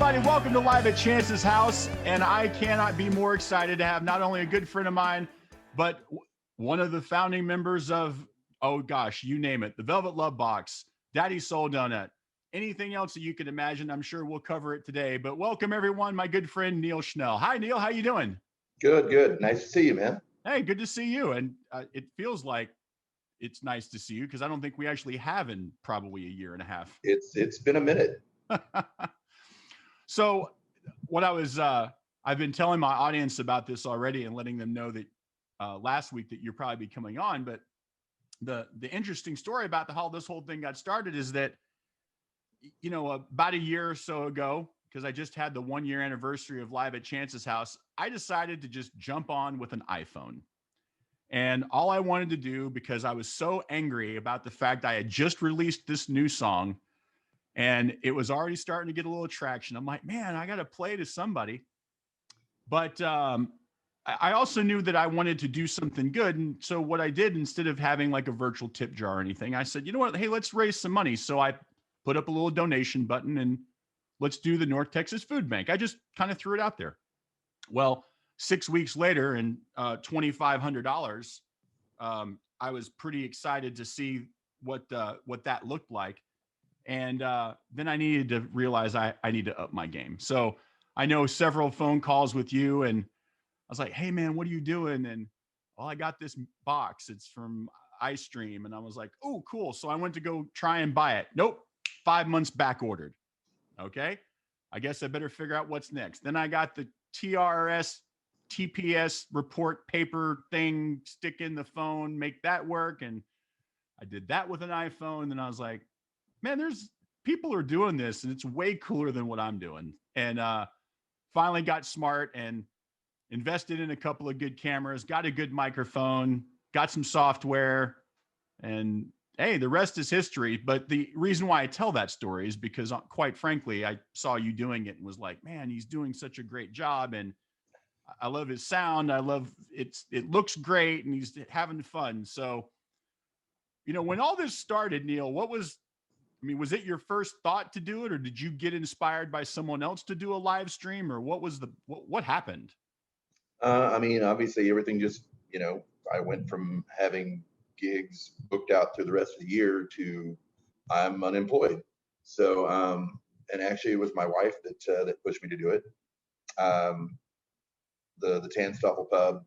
everybody. Welcome to Live at Chance's house. And I cannot be more excited to have not only a good friend of mine, but one of the founding members of, oh gosh, you name it, the Velvet Love Box, Daddy Soul Donut, anything else that you could imagine. I'm sure we'll cover it today. But welcome, everyone, my good friend, Neil Schnell. Hi, Neil. How you doing? Good, good. Nice to see you, man. Hey, good to see you. And it feels like it's nice to see you because I don't think we actually have in probably a year and a half. It's been a minute. So what I've been telling my audience about this already and letting them know that last week that you'll probably be coming on. But the interesting story about how this whole thing got started is that, you know, about a year or so ago, because I just had the 1 year anniversary of Live at Chance's house, I decided to just jump on with an iPhone. And all I wanted to do, because I was so angry about the fact I had just released this new song and it was already starting to get a little traction. I'm like, man, I got to play to somebody. But I also knew that I wanted to do something good. And so what I did, instead of having like a virtual tip jar or anything, I said, you know what? Hey, let's raise some money. So I put up a little donation button and let's do the North Texas Food Bank. I just kind of threw it out there. Well, 6 weeks later and $2,500, I was pretty excited to see what that looked like. And then I needed to realize I need to up my game. So I know several phone calls with you and I was like, hey man, what are you doing? And well, I got this box. It's from iStream. And I was like, oh, cool. So I went to go try and buy it. Nope. 5 months back ordered. Okay. I guess I better figure out what's next. Then I got the TPS report paper thing, stick in the phone, make that work. And I did that with an iPhone. And I was like, man, there's people are doing this and it's way cooler than what I'm doing. And finally got smart and invested in a couple of good cameras, got a good microphone, got some software, and hey, the rest is history. But the reason why I tell that story is because, quite frankly, I saw you doing it and was like, man, he's doing such a great job. And I love his sound. I love it looks great and he's having fun. So, you know, when all this started, Neil, was it your first thought to do it, or did you get inspired by someone else to do a live stream, or what happened? Obviously everything just, I went from having gigs booked out through the rest of the year to I'm unemployed. So, and actually it was my wife that pushed me to do it. The Tanstoffel pub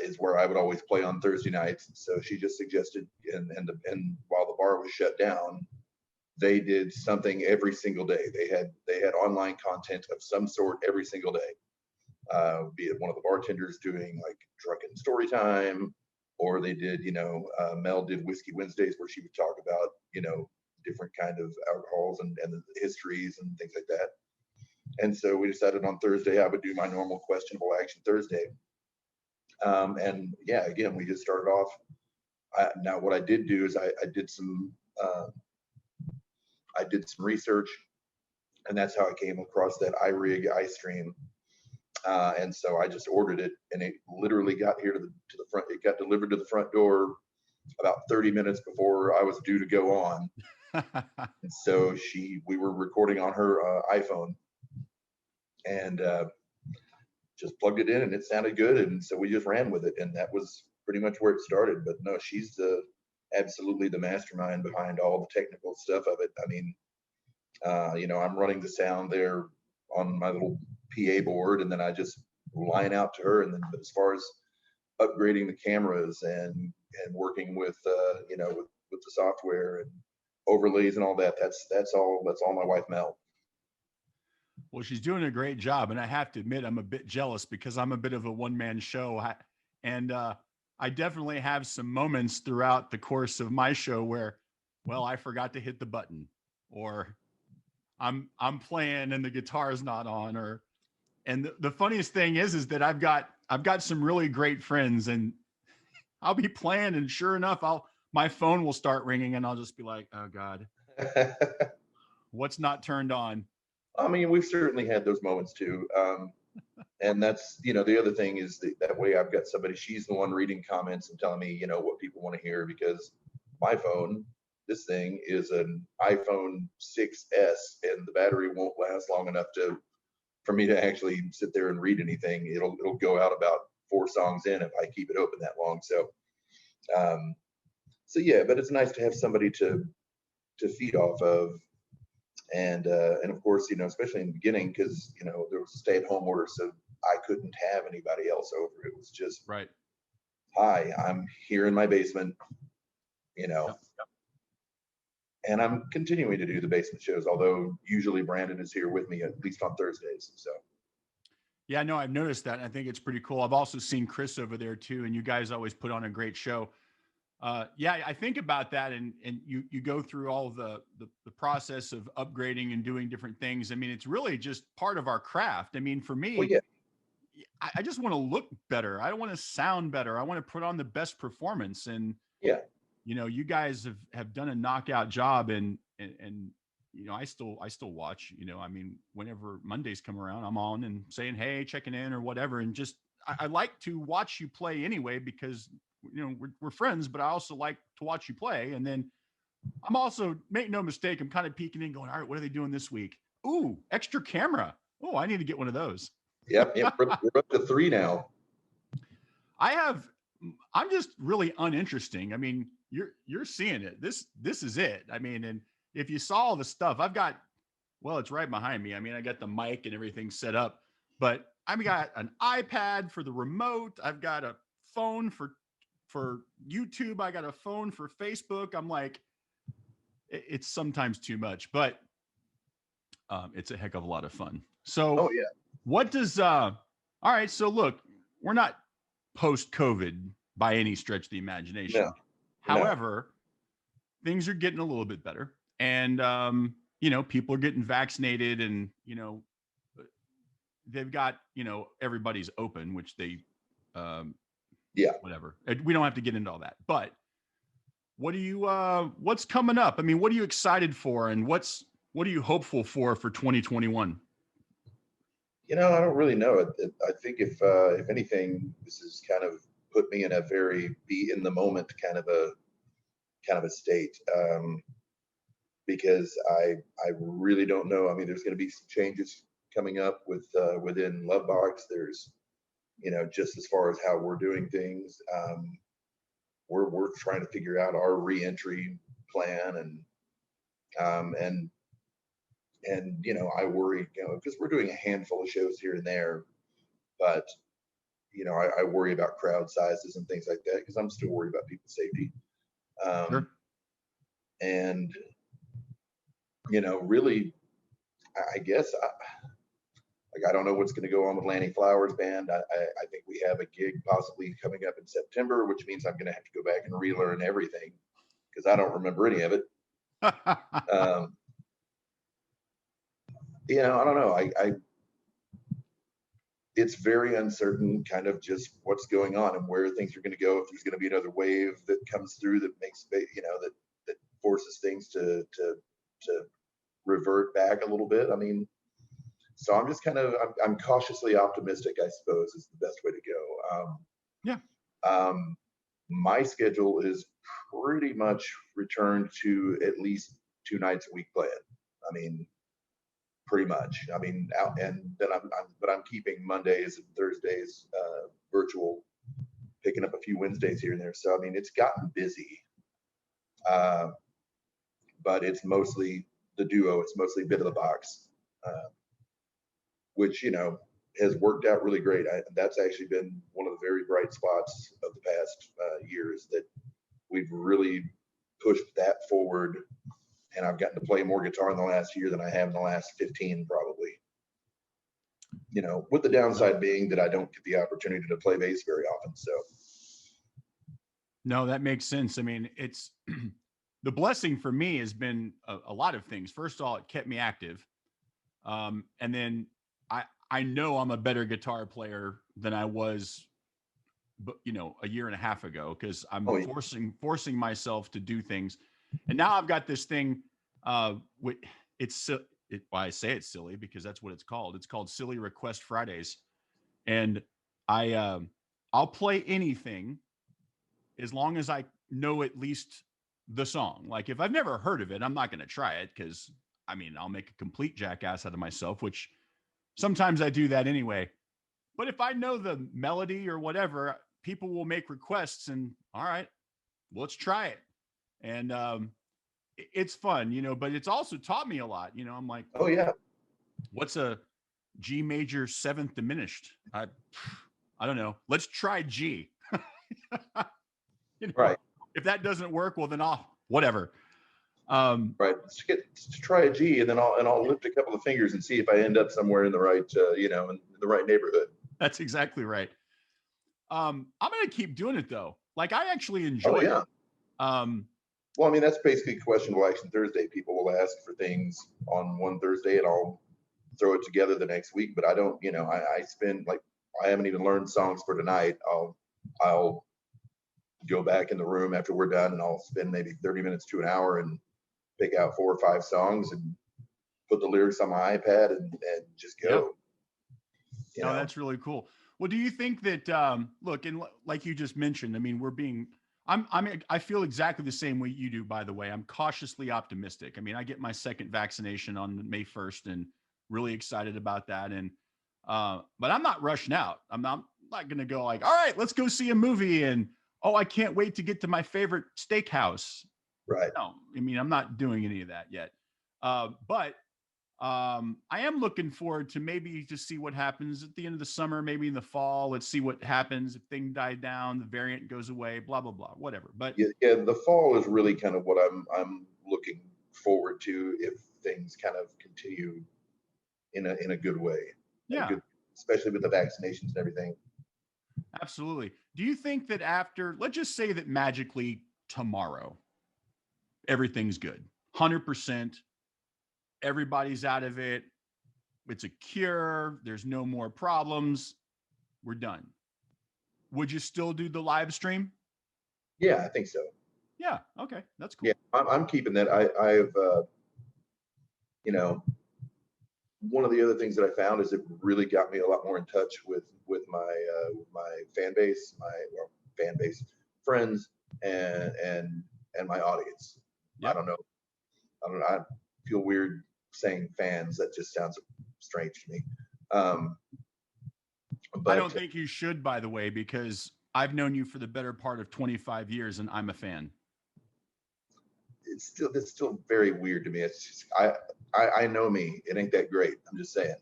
is where I would always play on Thursday nights. So she just suggested, and while the bar was shut down, they did something every single day. They had online content of some sort every single day. Be it one of the bartenders doing like drunken story time, or they did, Mel did Whiskey Wednesdays where she would talk about, different kind of alcohols and the histories and things like that. And so we decided on Thursday I would do my normal questionable action Thursday. And yeah, again, we just started off. Now what I did do is I did some research, and that's how I came across that iRig iStream. And so I just ordered it, and it literally got here to the front. It got delivered to the front door about 30 minutes before I was due to go on. And so we were recording on her iPhone, and just plugged it in, and it sounded good, and so we just ran with it, and that was pretty much where it started. But no, she's absolutely the mastermind behind all the technical stuff of it. I mean, I'm running the sound there on my little PA board, and then I just line out to her. And then, but as far as upgrading the cameras and working with with the software and overlays and all that, that's all my wife Mel. Well, she's doing a great job, and I have to admit I'm a bit jealous because I'm a bit of a one-man show, and I definitely have some moments throughout the course of my show where, well, I forgot to hit the button, or I'm playing and the guitar's not on, and the funniest thing is that I've got some really great friends, and I'll be playing, and sure enough, my phone will start ringing, and I'll just be like, oh God, what's not turned on? I mean, we've certainly had those moments too. And that's, the other thing is that way I've got somebody, she's the one reading comments and telling me, what people want to hear, because my phone, this thing is an iPhone 6S, and the battery won't last long enough for me to actually sit there and read anything. It'll go out about 4 songs in if I keep it open that long. So so yeah, but it's nice to have somebody to feed off of. And of course, especially in the beginning, because there was a stay-at-home order, so I couldn't have anybody else over. It was just, right. hi, I'm here in my basement, Yep. and I'm continuing to do the basement shows, although usually Brandon is here with me at least on Thursdays. So Yeah, no, I've noticed that. And I think it's pretty cool. I've also seen Chris over there too, and you guys always put on a great show. Yeah, I think about that, and you go through all the process of upgrading and doing different things. I mean, it's really just part of our craft. I mean, for well, me, yeah, I just want to look better. I don't want to sound better. I want to put on the best performance. And yeah, you guys have done a knockout job, and I still watch. I mean, whenever Mondays come around, I'm on and saying, hey, checking in or whatever, and just I like to watch you play anyway, because we're friends, but I also like to watch you play. And then I'm also, make no mistake, I'm kind of peeking in, going, all right, what are they doing this week? Ooh, extra camera. Oh, I need to get one of those. yep. We're up to 3 now. I'm just really uninteresting. I mean, you're seeing it. This is it. I mean, and if you saw the stuff I've got, well, it's right behind me. I mean, I got the mic and everything set up, but I've got an iPad for the remote. I've got a phone for YouTube. I got a phone for Facebook. I'm like, it's sometimes too much, but it's a heck of a lot of fun. So, Oh yeah, what does all right? So look, we're not post COVID by any stretch of the imagination. no, However, things are getting a little bit better, and people are getting vaccinated, and they've got everybody's open, which they yeah. whatever. We don't have to get into all that, but what do you what's coming up? I mean, what are you excited for, and what are you hopeful for 2021? I don't really know. I think if anything, this has kind of put me in a very be in the moment kind of a state, because I really don't know. I mean, there's going to be some changes coming up within Lovebox. There's just as far as how we're doing things, we're trying to figure out our reentry plan, and I worry, because we're doing a handful of shows here and there, but I worry about crowd sizes and things like that, because I'm still worried about people's safety. Sure. And really, I guess I don't know what's going to go on with Lannie Flowers Band. I think we have a gig possibly coming up in September, which means I'm going to have to go back and relearn everything, because I don't remember any of it. I don't know. It's very uncertain, kind of just what's going on and where things are going to go. If there's going to be another wave that comes through that makes, that forces things to revert back a little bit. I mean, so I'm just I'm cautiously optimistic, I suppose, is the best way to go. Yeah. My schedule is pretty much returned to at least 2 nights a week playing. I mean, pretty much. I mean, and then I'm keeping Mondays and Thursdays virtual, picking up a few Wednesdays here and there. So I mean, it's gotten busy, but it's mostly the duo. It's mostly Bit of the Box, which has worked out really great. That's actually been one of the very bright spots of the past years, that we've really pushed that forward. And I've gotten to play more guitar in the last year than I have in the last 15, probably. With the downside being that I don't get the opportunity to play bass very often. So. No, that makes sense. I mean, it's the blessing for me has been a lot of things. First of all, it kept me active. And then I know I'm a better guitar player than I was, a year and a half ago, because I'm forcing myself to do things. And now I've got this thing. I say it's silly because that's what it's called. It's called Silly Request Fridays, and I'll play anything as long as I know at least the song. Like if I've never heard of it, I'm not going to try it because I mean, I'll make a complete jackass out of myself, which sometimes I do that anyway. But if I know the melody or whatever, people will make requests and all right, let's try it. And it's fun, you know, but it's also taught me a lot. You know, I'm like, Oh yeah, what's a G major seventh diminished? I don't know. Let's try G. You know, right, if that doesn't work, well then I'll whatever. right. Let's try a G, and then I'll lift a couple of fingers and see if I end up somewhere in the right, you know, in the right neighborhood. That's exactly right. I'm gonna keep doing it though. Like I actually Oh enjoy yeah. it. Um, Well, I mean, that's basically Questionable Action Thursday. People will ask for things on one Thursday, and I'll throw it together the next week. But I don't, you know, I spend like I haven't even learned songs for tonight. I'll go back in the room after we're done, and I'll spend maybe 30 minutes to an hour and pick out 4 or 5 songs and put the lyrics on my iPad and just yeah. go. You No, know, that's really cool. Well, do you think that look, and like you just mentioned, I mean, I feel exactly the same way you do, by the way. I'm cautiously optimistic. I mean, I get my second vaccination on May 1st and really excited about that. And but I'm not rushing out. I'm not gonna go like, all right, let's go see a movie and oh, I can't wait to get to my favorite steakhouse. right? No, I mean, I'm not doing any of that yet. But I am looking forward to maybe to see what happens at the end of the summer, maybe in the fall. Let's see what happens if things die down, the variant goes away, blah blah blah, whatever. But Yeah, yeah. The fall is really kind of what I'm looking forward to if things kind of continue in a good way, in a yeah, good, especially with the vaccinations and everything. absolutely. Do you think that after, let's just say that magically tomorrow everything's good, 100%, everybody's out of it, it's a cure, there's no more problems, we're done. Would you still do the live stream? Yeah, I think so. Yeah, okay, that's Yeah, cool. I'm keeping that. I've you know, one of the other things that I found is it really got me a lot more in touch with my fan base, my well, fan base, friends, and my audience. I Yep. don't know. I don't know. I feel weird saying fans. That just sounds strange to me. Um, I but don't think you should, by the way, because I've known you for the better part of 25 years and I'm a fan. it's still very weird to me. It's just I know me. It ain't that great. I'm just saying.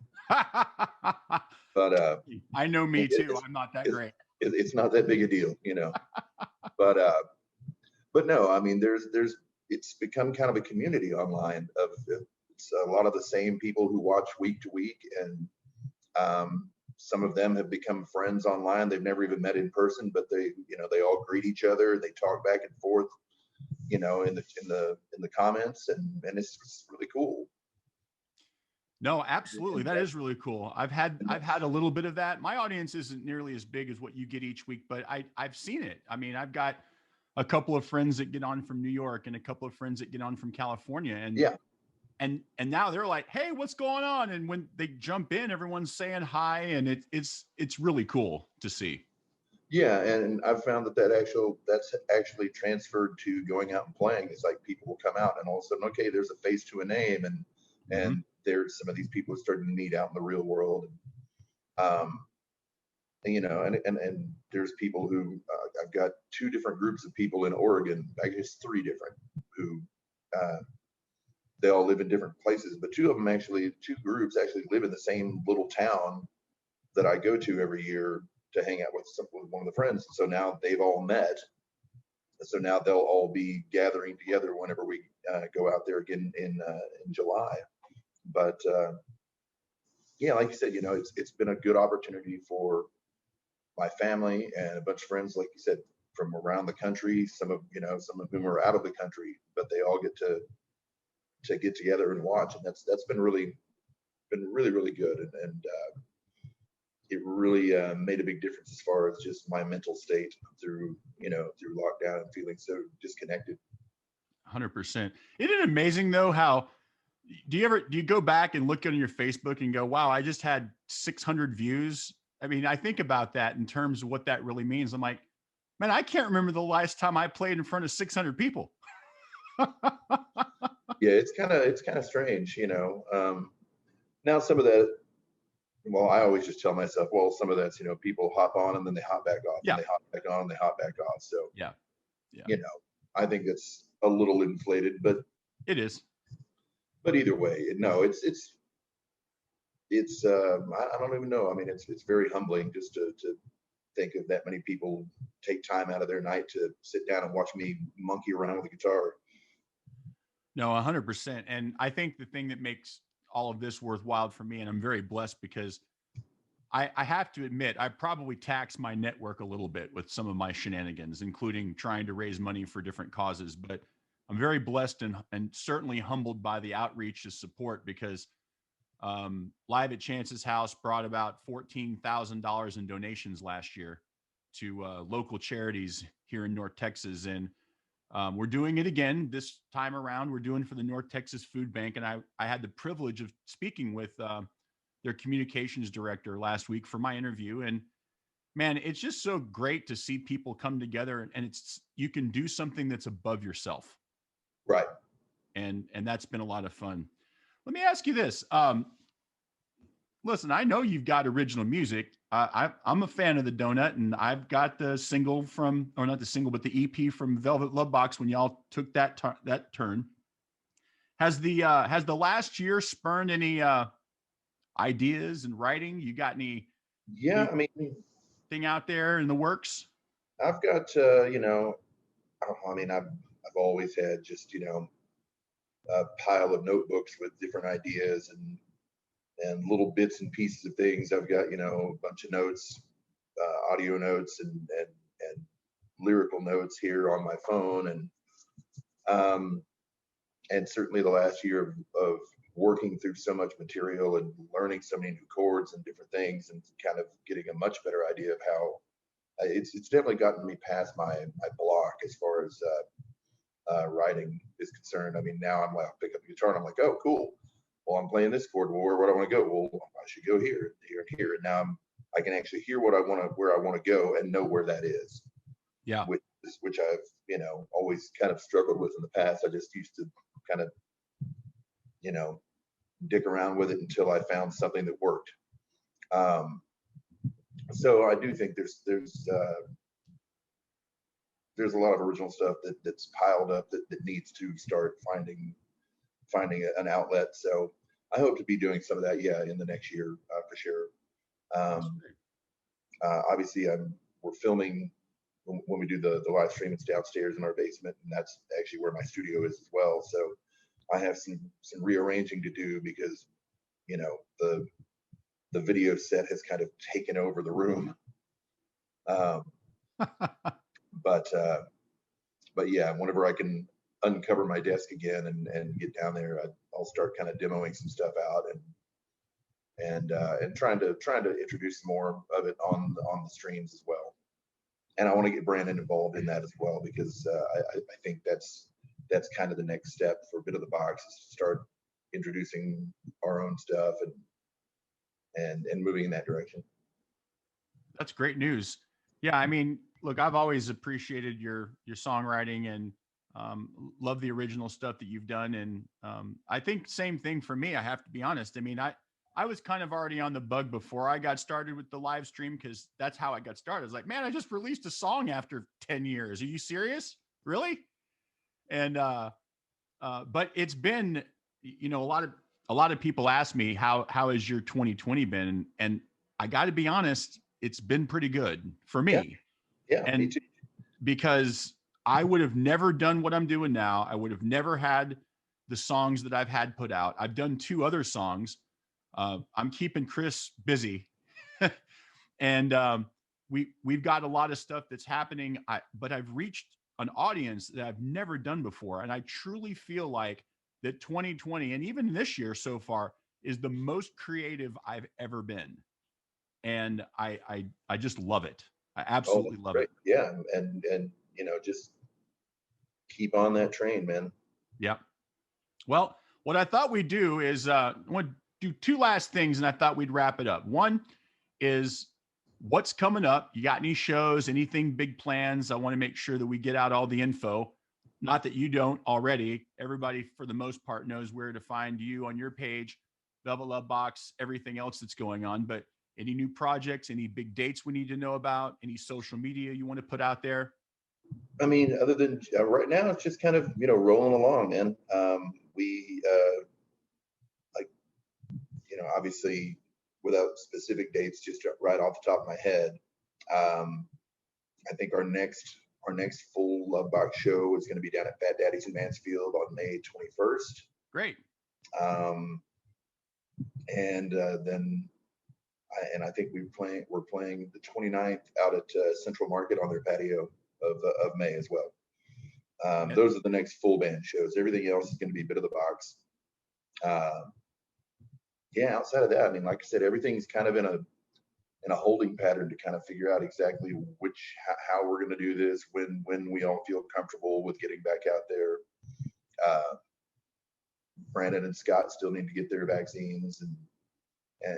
But I know me it, too. I'm not that it's great. it's not that big a deal, you know. But no, I mean, it's become kind of a community online of it's a lot of the same people who watch week to week, and some of them have become friends online. They've never even met in person, but they all greet each other. They talk back and forth, you know, in the comments, and it's really cool. No, absolutely. And That is really cool. I've had a little bit of that. My audience isn't nearly as big as what you get each week, but I've seen it. I mean, I've got a couple of friends that get on from New York and a couple of friends that get on from California and yeah, and now they're like, "Hey, what's going on?" And when they jump in, everyone's saying hi and it's really cool to see. yeah, and I've found that's actually transferred to going out and playing. It's like people will come out and all of a sudden, okay, there's a face to a name, Mhm. and there's some of these people starting to meet out in the real world. Um, you know, and there's people who I've got 2 different groups of people in Oregon, I guess 3 different, who uh, they all live in different places, but 2 groups actually live in the same little town that I go to every year to hang out with one of the friends. So now they've all met. So now they'll all be gathering together whenever we go out there again in July. But yeah, like you said, you know, it's been a good opportunity for my family and a bunch of friends, like you said, from around the country. Some of whom are out of the country, but they all get to get together and watch, and that's been really really good, and it really made a big difference as far as just my mental state through lockdown and feeling so disconnected. 100%. Isn't it amazing though how do you go back and look on your Facebook and go, wow, I just had 600 views? I mean, I think about that in terms of what that really means. I'm like, man, I can't remember the last time I played in front of 600 people. Yeah, it's kind of strange, you know. Now some of that, well, I always just tell myself, well, some of that's, you know, people hop on and then they hop back off, and Yeah. they hop back on and they hop back off. So, Yeah. Yeah. you know, I think it's a little inflated, It is. but either way, no, I don't even know. I mean, it's very humbling just to think of that many people take time out of their night to sit down and watch me monkey around with a guitar. No, 100%. And I think the thing that makes all of this worthwhile for me, and I'm very blessed because I have to admit, I probably tax my network a little bit with some of my shenanigans, including trying to raise money for different causes. But I'm very blessed and certainly humbled by the outreach to support because Live at Chance's house brought about $14,000 in donations last year to local charities here in North Texas. And we're doing it again this time around. We're doing it for the North Texas Food Bank. And I had the privilege of speaking with their communications director last week for my interview. And man, it's just so great to see people come together and it's, you can do something that's above yourself. Right. And that's been a lot of fun. Let me ask you this. Listen, I know you've got original music. I'm a fan of the Donut, and I've got the single from, or not the single, but the EP from Velvet Love Box when y'all took that turn. Has the last year spurned any ideas and writing? You got Yeah, I mean, anything out there in the works? I've got you know, I mean, I've always had just, you know, a pile of notebooks with different ideas and little bits and pieces of things. I've got, you know, a bunch of notes, audio notes and lyrical notes here on my phone, um, and certainly the last year of working through so much material and learning so many new chords and different things, and kind of getting a much better idea of how it's definitely gotten me past my block as far as writing is concerned. I mean, now I'm like, I'll pick up the guitar and I'm like, oh, cool. Well, I'm playing this chord. Well, where do I want to go? Well, I should go here, here, and here. And now I can actually hear what I want to, where I want to go, and know where that is. Yeah. Which I've, you know, always kind of struggled with in the past. I just used to kind of, you know, dick around with it until I found something that worked. So I do think there's a lot of original stuff that's piled up that needs to start finding an outlet. So I hope to be doing some of that, yeah, in the next year for sure. Obviously, we're filming when we do the live stream. It's downstairs in our basement, and that's actually where my studio is as well. So I have some rearranging to do because, you know, the video set has kind of taken over the room. But yeah, whenever I can uncover my desk again and get down there, I'll start kind of demoing some stuff out and trying to introduce more of it on the streams as well. And I want to get Brandon involved in that as well, because I think that's kind of the next step for Bit of the Box, is to start introducing our own stuff and moving in that direction. That's great news. Yeah, I mean, look, I've always appreciated your songwriting and love the original stuff that you've done. And I think same thing for me. I have to be honest. I mean, I was kind of already on the bug before I got started with the live stream, because that's how I got started. I was like, man, I just released a song after 10 years. Are you serious? Really? And but it's been, you know, a lot of people ask me how has your 2020 been, and I got to be honest, it's been pretty good for me. Yeah, and me too. Because I would have never done what I'm doing now. I would have never had the songs that I've had put out. I've done 2 other songs. I'm keeping Chris busy, and we've got a lot of stuff that's happening. But I've reached an audience that I've never done before, and I truly feel like that 2020 and even this year so far is the most creative I've ever been, and I just love it. I absolutely love it. Yeah, and you know, just keep on that train, man. Yeah. Well, what I thought we'd do is I want to do 2 last things, and I thought we'd wrap it up. One is what's coming up. You got any shows, anything big plans? I want to make sure that we get out all the info. Not that you don't already. Everybody, for the most part, knows where to find you on your page, Velvet Love Box, everything else that's going on. But any new projects, any big dates we need to know about, any social media you want to put out there? I mean, other than right now, it's just kind of, rolling along, man. We, like, obviously without specific dates, just right off the top of my head, I think our next full Love Box show is going to be down at Fat Daddy's in Mansfield on May 21st. Great. And then I think we're playing the 29th out at Central Market on their patio of May as well. Those are the next full band shows. Everything else is going to be a bit of the box. Yeah, outside of that, I mean, like I said, everything's kind of in a holding pattern to kind of figure out exactly how we're going to do this, when we all feel comfortable with getting back out there. Brandon and Scott still need to get their vaccines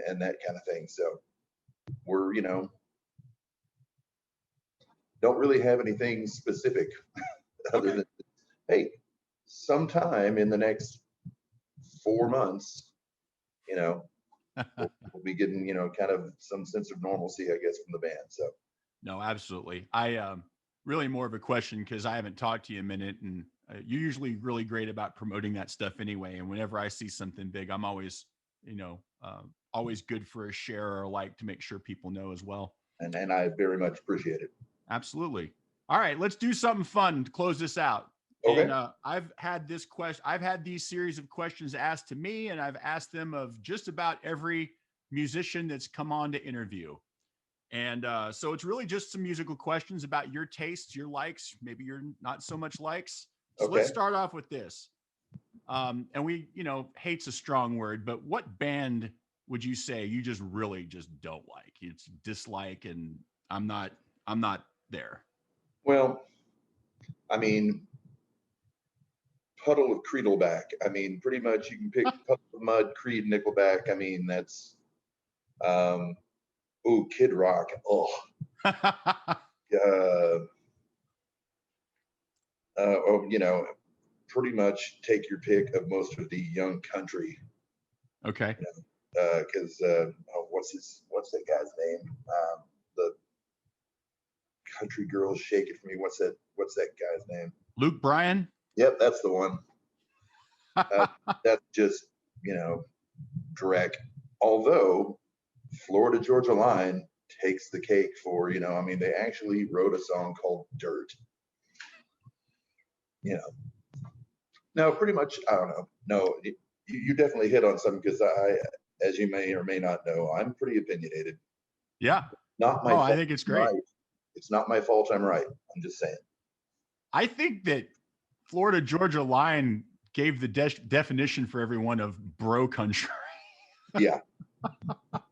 and that kind of thing. So we're, don't really have anything specific other than, hey, sometime in the next 4 months, we'll be getting, kind of some sense of normalcy, I guess, from the band. So. No, absolutely. I really more of a question because I haven't talked to you a minute, and you're usually really great about promoting that stuff anyway. And whenever I see something big, I'm always, always good for a share or a like to make sure people know as well. And I very much appreciate it. Absolutely. All right, let's do something fun to close this out. Okay. And I've had these series of questions asked to me, and I've asked them of just about every musician that's come on to interview. And so it's really just some musical questions about your tastes, your likes, maybe your not so much likes. So Okay. Let's start off with this. And we, hate's a strong word, but what band would you say you just really just don't like? It's dislike, and I'm not there. Well, I mean, Puddle of Creedleback. I mean, pretty much you can pick Puddle of Mud, Creed, Nickelback. I mean, that's Kid Rock. Oh. Pretty much take your pick of most of the young country. Okay. Because what's that guy's name? The country girls shake it for me. What's that guy's name? Luke Bryan. Yep, that's the one. That's just, direct. Although Florida Georgia Line takes the cake for, they actually wrote a song called Dirt. No, pretty much, I don't know. No, you definitely hit on something, because as you may or may not know, I'm pretty opinionated. Yeah. Not my fault. I think it's great. Right. It's not my fault I'm right. I'm just saying. I think that Florida Georgia Line gave the definition for everyone of bro country. Yeah.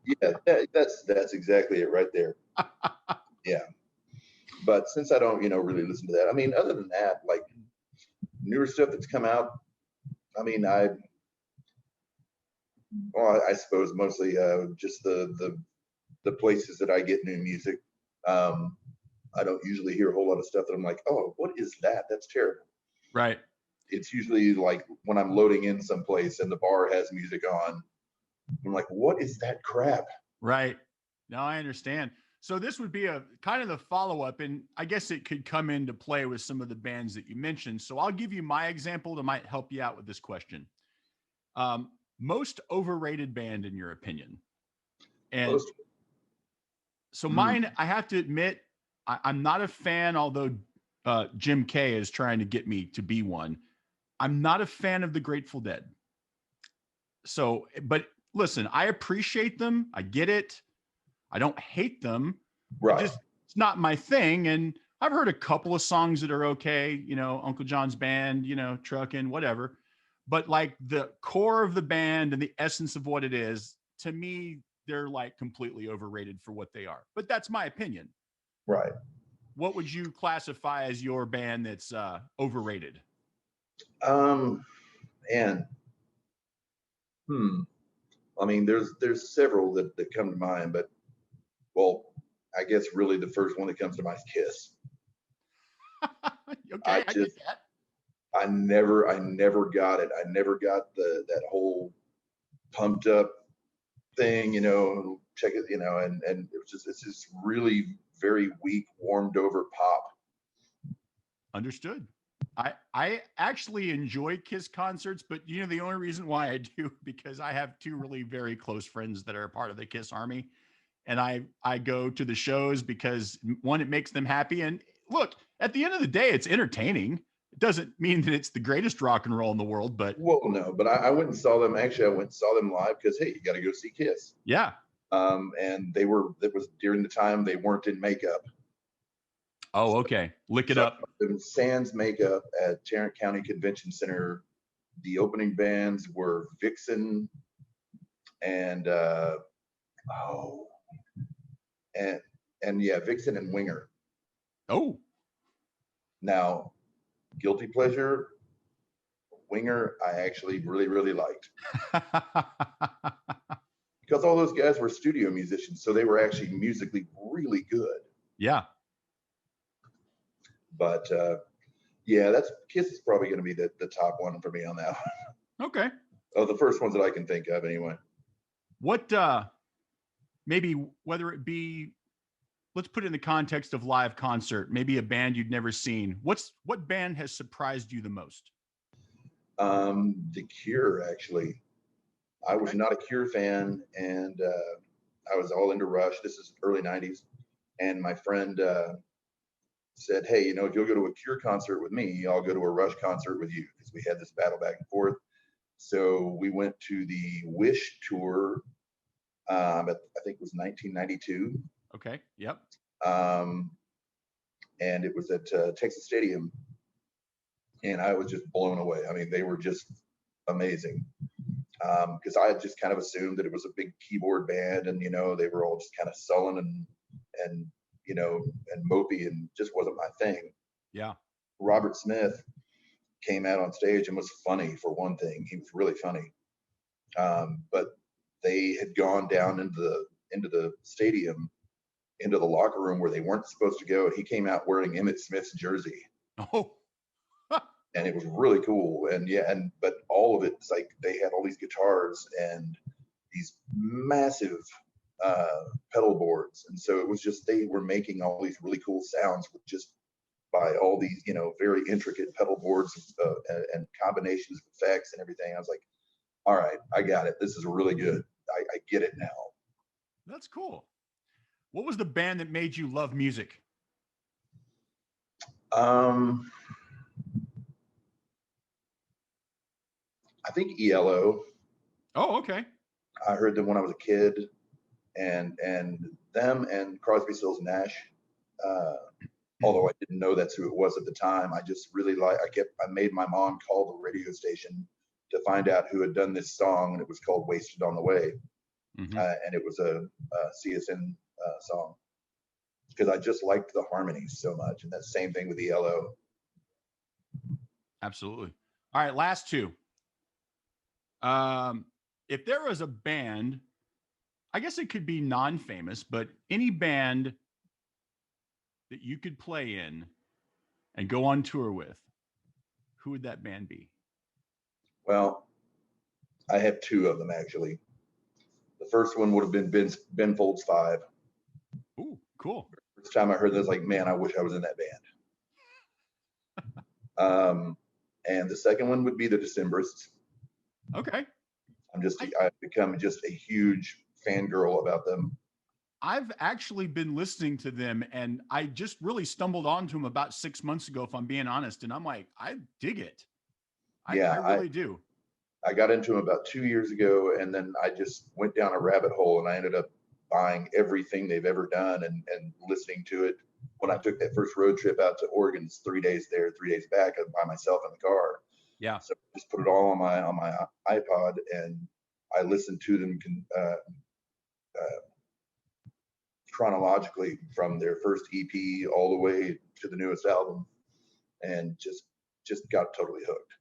Yeah, that's exactly it right there. Yeah. But since I don't, really listen to that, I mean, other than that, like newer stuff that's come out, I mean, I suppose mostly just the places that I get new music. I don't usually hear a whole lot of stuff that I'm like, oh, what is that? That's terrible. Right. It's usually like when I'm loading in someplace and the bar has music on, I'm like, what is that crap? Right. No, I understand. So this would be a kind of the follow-up, and I guess it could come into play with some of the bands that you mentioned. So I'll give you my example that might help you out with this question. Most overrated band in your opinion? And so mine, I have to admit, I'm not a fan, although Jim K is trying to get me to be one. I'm not a fan of the Grateful Dead. So, but listen, I appreciate them. I get it. I don't hate them. Right. It's not my thing. And I've heard a couple of songs that are okay, Uncle John's Band, Truckin', whatever. But like the core of the band and the essence of what it is, to me, they're like completely overrated for what they are. But that's my opinion. Right. What would you classify as your band that's overrated? And I mean, there's several that come to mind, but well, I guess really the first one that comes to mind is Kiss. Okay, I get that. I never got it. I never got that whole pumped up thing, check it, and it's just really very weak, warmed over pop. Understood. I actually enjoy Kiss concerts, but the only reason why I do, because I have two really very close friends that are a part of the Kiss Army, and I go to the shows because one, it makes them happy, and look, at the end of the day, it's entertaining. It doesn't mean that it's the greatest rock and roll in the world, but Well, no, but I went and saw them. Actually, I went and saw them live because, hey, you got to go see Kiss. yeah. And that was during the time they weren't in makeup. Oh, okay. Lick it up. Sans makeup at Tarrant County Convention Center. The opening bands were Vixen and Vixen and Winger. Oh. Now, guilty pleasure, Winger, I actually really, really liked. Because all those guys were studio musicians, so they were actually musically really good. Yeah. But that's Kiss is probably going to be the top one for me on that one. Okay. Oh, the first ones that I can think of anyway. What maybe whether it be, let's put it in the context of live concert, maybe a band you'd never seen. What band has surprised you the most? The Cure, actually. I was not a Cure fan, and I was all into Rush. This is early 90s. And my friend said, hey, if you'll go to a Cure concert with me, I'll go to a Rush concert with you, because we had this battle back and forth. So we went to the Wish tour, I think it was 1992. Okay, yep. And it was at Texas Stadium. And I was just blown away. I mean, they were just amazing. Because I had just kind of assumed that it was a big keyboard band, and they were all just kind of sullen and mopey, and just wasn't my thing. Yeah. Robert Smith came out on stage and was funny, for one thing. He was really funny. But they had gone down into the stadium, into the locker room where they weren't supposed to go. He came out wearing Emmett Smith's jersey. Oh. And it was really cool. And but all of it, it's like they had all these guitars and these massive pedal boards, and so it was just, they were making all these really cool sounds with just by all these very intricate pedal boards and combinations of effects and everything. I was like, all right, I got it. This is really good. I get it now. That's cool. What was the band that made you love music? I think ELO. Oh, okay. I heard them when I was a kid, and them and Crosby, Stills, Nash. Although I didn't know that's who it was at the time, I just really I made my mom call the radio station to find out who had done this song, and it was called "Wasted on the Way," and it was a CSN song, because I just liked the harmonies so much, and that same thing with ELO. Absolutely. All right, last two. If there was a band, I guess it could be non-famous, but any band that you could play in and go on tour with, who would that band be? Well, I have two of them, actually. The first one would have been Ben Folds 5. Ooh, cool. First time I heard this, like, man, I wish I was in that band. And the second one would be the Decemberists. Okay. I've become just a huge fangirl about them. I've actually been listening to them, and I just really stumbled onto them about 6 months ago, if I'm being honest. And I'm like, I dig it. I really do. I got into them about 2 years ago, and then I just went down a rabbit hole, and I ended up buying everything they've ever done and listening to it. When I took that first road trip out to Oregon, it's 3 days there, 3 days back, by myself in the car. Yeah. So I just put it all on my iPod, and I listened to them chronologically from their first EP all the way to the newest album, and just got totally hooked.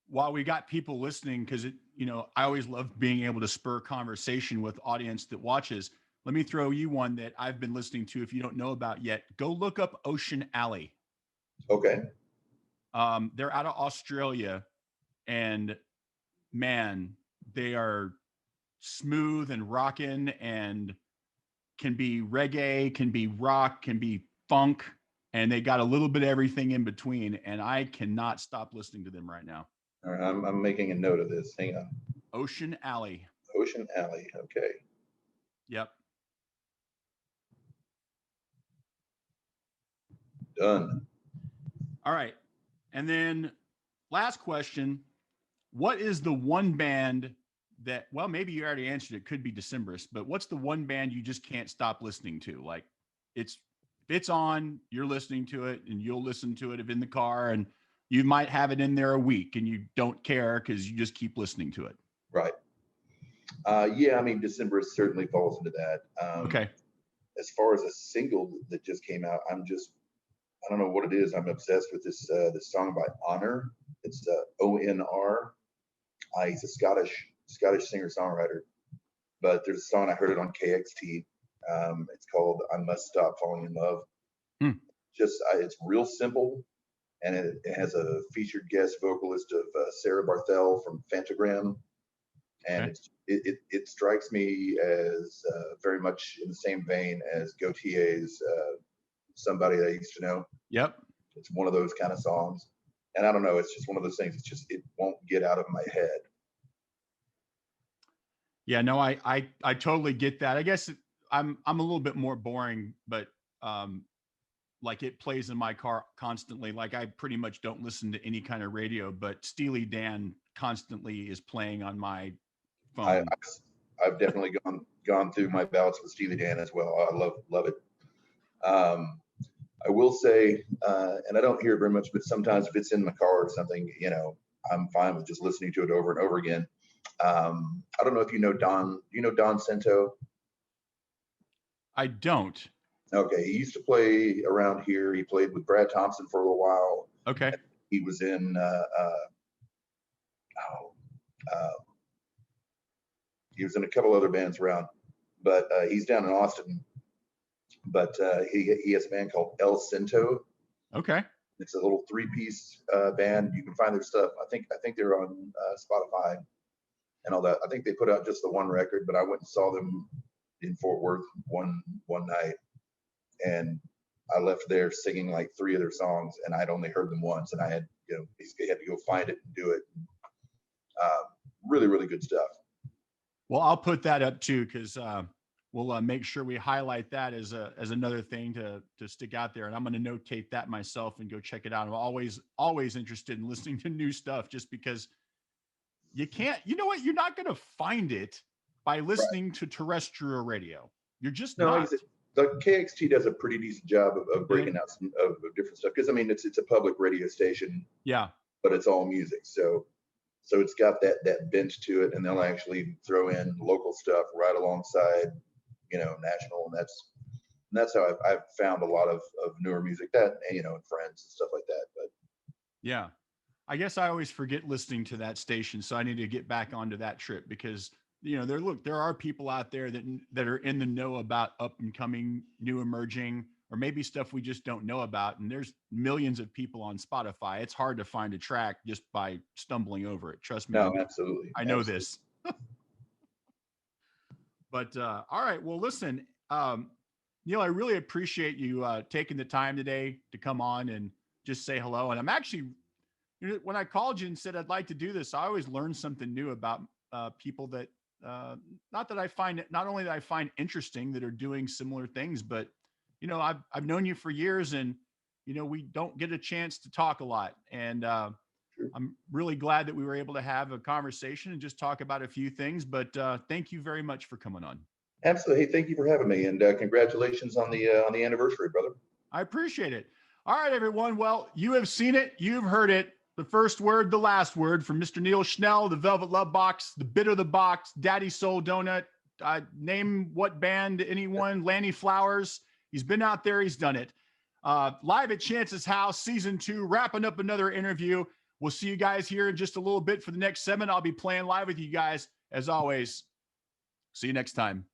While we got people listening, because I always love being able to spur conversation with audience that watches. Let me throw you one that I've been listening to. If you don't know about yet, go look up Ocean Alley. Okay. They're out of Australia, and man, they are smooth and rocking, and can be reggae, can be rock, can be funk, and they got a little bit of everything in between. And I cannot stop listening to them right now. All right, I'm making a note of this. Hang on. Ocean Alley. Ocean Alley. Okay. Yep. Done. All right. And then last question. What is the one band that, well, maybe you already answered it, could be Decemberists, but what's the one band you just can't stop listening to? Like, if it's on, you're listening to it, and you'll listen to it if in the car, and you might have it in there a week and you don't care because you just keep listening to it. Right. Yeah, I mean, Decemberist certainly falls into that. Okay. As far as a single that just came out, I don't know what it is. I'm obsessed with this song by Honor. It's ONR. He's a Scottish singer-songwriter. But there's a song, I heard it on KXT. It's called I Must Stop Falling in Love. It's real simple, and it has a featured guest vocalist of Sarah Barthel from Fantagram. And it strikes me as very much in the same vein as Gautier's Somebody That I Used to Know. Yep. It's one of those kind of songs. And I don't know, it's just one of those things. It won't get out of my head. Yeah, no, I totally get that. I guess I'm a little bit more boring, but like it plays in my car constantly. Like I pretty much don't listen to any kind of radio, but Steely Dan constantly is playing on my phone. I've definitely gone through my bouts with Steely Dan as well. I love it. I will say, and I don't hear it very much, but sometimes if it's in my car or something, I'm fine with just listening to it over and over again. I don't know if you know Don. Do you know Don CENTO? I don't. Okay, he used to play around here. He played with Brad Thompson for a little while. Okay. He was in he was in a couple other bands around, but he's down in Austin. But he has a band called El CENTO. Okay. It's a little 3-piece band. You can find their stuff. I think they're on Spotify and all that. I think they put out just the one record, but I went and saw them in Fort Worth one night, and I left there singing like 3 of their songs, and I'd only heard them once, and I had basically had to go find it and do it. Really, really good stuff. Well, I'll put that up too, because we'll make sure we highlight that as another thing to stick out there. And I'm going to notate that myself and go check it out. I'm always interested in listening to new stuff, just because you can't, you know what? You're not going to find it by listening to terrestrial radio. You're just not. The KXT does a pretty decent job of breaking out some of different stuff. Cause I mean, it's a public radio station. Yeah. But it's all music. So it's got that bent to it, and they'll actually throw in local stuff right alongside, national, and that's how I've found a lot of newer music and friends and stuff like that. But yeah, I guess I always forget listening to that station, so I need to get back onto that trip, because there are people out there that are in the know about up and coming, new emerging, or maybe stuff we just don't know about. And there's millions of people on Spotify. It's hard to find a track just by stumbling over it. Trust me. No, absolutely. I know this. But all right. Well, listen, Neil, I really appreciate you taking the time today to come on and just say hello. And I'm actually, when I called you and said I'd like to do this, I always learn something new about people that not only that I find interesting that are doing similar things, but I've known you for years, and we don't get a chance to talk a lot. And Sure. I'm really glad that we were able to have a conversation and just talk about a few things. But thank you very much for coming on. Absolutely. Hey, thank you for having me, and congratulations on the anniversary, brother. I appreciate it. All right, everyone. Well, you have seen it. You've heard it. The first word, the last word from Mr. Neil Schnell, the Velvet Love Box, the Bit of the Box, Daddy Soul Donut. Name what band, anyone, Lannie Flowers. He's been out there. He's done it. Live at Chance's house, season 2, wrapping up another interview. We'll see you guys here in just a little bit for the next 7. I'll be playing live with you guys as always. See you next time.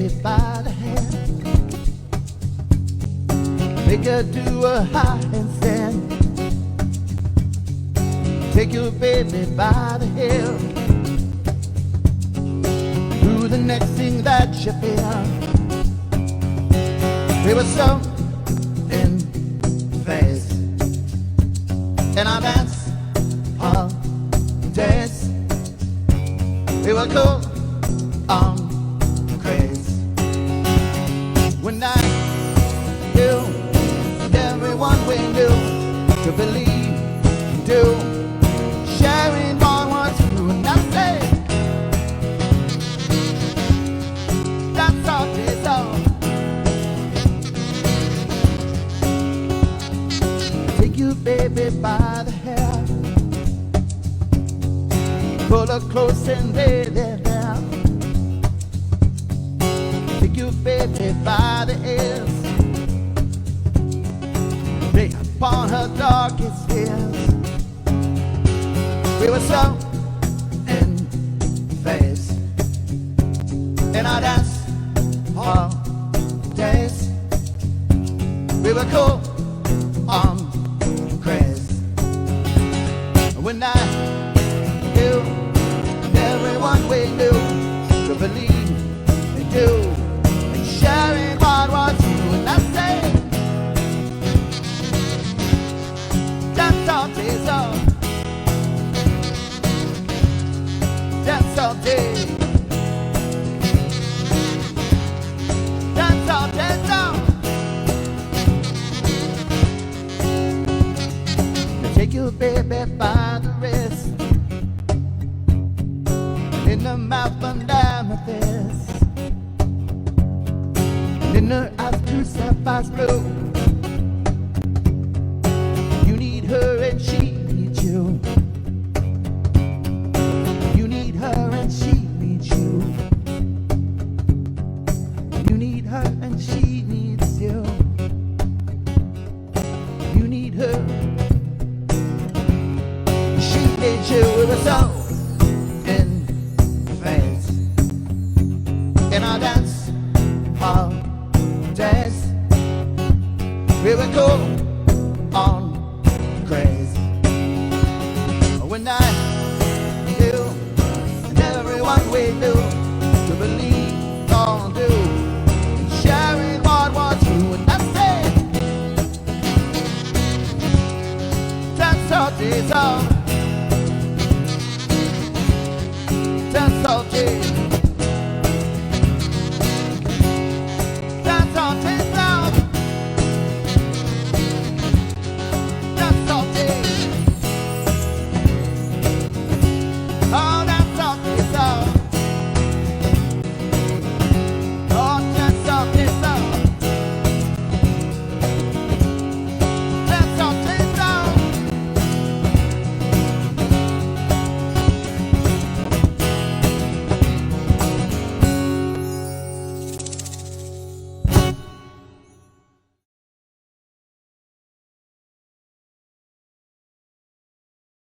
baby by the hand, make her do a high handstand. Take your baby by the hair, do the next thing that you feel. We were so in phase, and I dance, I'll dance. We were cool on craze. When I knew, and everyone we knew to believe, do, sharing one was you, and I say, that's all it's all. Take you, baby, by the hair, pull her close and lay there down. Take you, baby, by the ears, lay upon her darkest fears. We were so in phase, and I danced all days. We were cool on craze. When I knew, everyone we knew to believe and do, and sharing what was you, and I say, that's all days on. Dance all day, dance all, dance all. Now take your baby by the wrist, in the mouth under my fist, and in her eyes two sapphires blue. You need her and she needs you. Her and she needs you. You need her and she needs you. You need her. She needs you. We were so in phase, and I dance all days. We were cool